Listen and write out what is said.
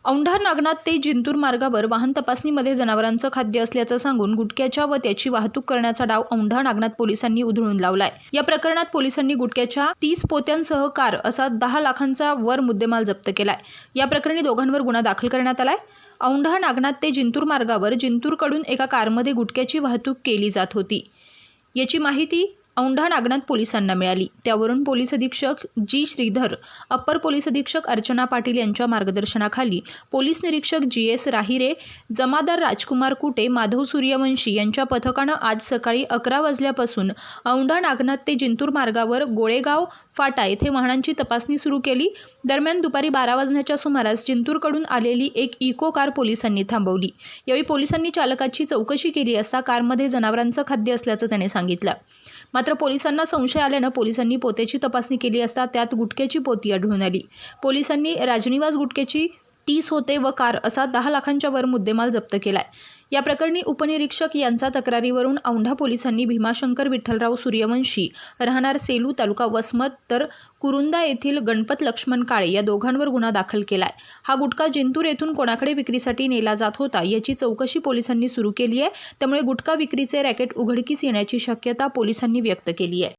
औंढा नागनाथ ते जिंतूर मार्गावर वाहन तपासणीमध्ये जनावरांचं खाद्य असल्याचं सांगून गुटख्याच्या व त्याची वाहतूक करण्याचा डाव औंढा नागनाथ पोलिसांनी उधळून लावलाय। या प्रकरणात पोलिसांनी गुटख्याच्या 30 पोत्यांसह कार असा 10 लाखांचा वर मुद्देमाल जप्त केलाय। या प्रकरणी दोघांवर गुन्हा दाखल करण्यात आलाय। औंढा नागनाथ ते जिंतूर मार्गावर जिंतूरकडून एका कारमध्ये गुटख्याची वाहतूक केली जात होती। याची माहिती औंढा नागनाथ पोलिसांना मिळाली। त्यावरून पोलीस अधीक्षक जी श्रीधर, अप्पर पोलीस अधीक्षक अर्चना पाटील यांच्या मार्गदर्शनाखाली पोलीस निरीक्षक GS राहिरे, जमादार राजकुमार कुटे, माधव सूर्यवंशी यांच्या पथकानं आज सकाळी 11 वाजल्यापासून औंढा नागनाथ ते जिंतूर मार्गावर गोळेगाव फाटा येथे वाहनांची तपासणी सुरू केली। दरम्यान दुपारी 12 वाजण्याच्या सुमारास जिंतूरकडून आलेली एक इको कार पोलिसांनी थांबवली। यावेळी पोलिसांनी चालकाची चौकशी केली असता कारमध्ये जनावरांचं खाद्य असल्याचं त्याने सांगितलं। मात्र पोलिसांना संशय आल्यानं पोलिसांनी पोत्याची तपासणी केली असता त्यात गुटख्याची पोती आढळून आली। पोलिसांनी राजनिवास गुटख्याची 30 होते व कार असा 10 लाखांच्या वर मुद्देमाल जप्त केलाय। या प्रकरणी उपनिरीक्षक यांच्या तक्रारीवरून औंढा पोलिसांनी भीमाशंकर विठ्ठलराव सूर्यवंशी, राहणार सेलू, तालुका वसमत, तर कुरुंदा येथील गणपत लक्ष्मण काळे या दोघांवर गुन्हा दाखल केलाय। हा गुटखा जिंतूर येथून कोणाकडे विक्रीसाठी नेला जात होता याची चौकशी पोलिसांनी सुरू केली आहे। त्यामुळे गुटखा विक्रीचे रॅकेट उघडकीस येण्याची शक्यता पोलिसांनी व्यक्त केली आहे।